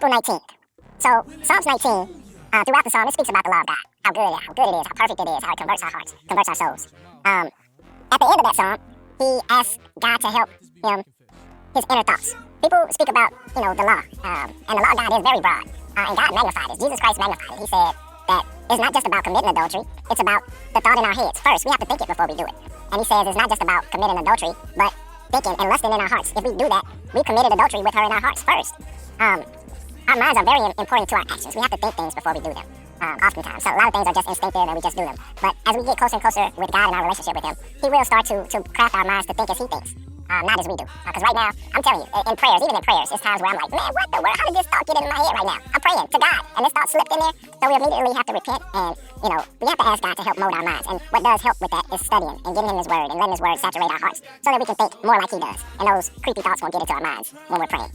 April 19th. So Psalms 19, throughout the psalm, it speaks about the law of God, how good it is, how perfect it is, how it converts our hearts, converts our souls. At the end of that psalm, he asks God to help him, his inner thoughts. People speak about, the law, and the law of God is very broad, and God magnified it. Jesus Christ magnified it. He said that it's not just about committing adultery, it's about the thought in our heads. First, we have to think it before we do it. And he says it's not just about committing adultery, but thinking and lusting in our hearts. If we do that, we committed adultery with her in our hearts first. Our minds are very important to our actions. We have to think things before we do them, oftentimes. So a lot of things are just instinctive and we just do them. But as we get closer and closer with God and our relationship with him, he will start to craft our minds to think as he thinks, not as we do. Because right now, I'm telling you, in prayers, even in prayers, it's times where I'm like, man, what the world? How did this thought get in my head right now? I'm praying to God, and this thought slipped in there. So we immediately have to repent, and, we have to ask God to help mold our minds. And what does help with that is studying and getting him his word and letting his word saturate our hearts so that we can think more like he does. And those creepy thoughts won't get into our minds when we're praying.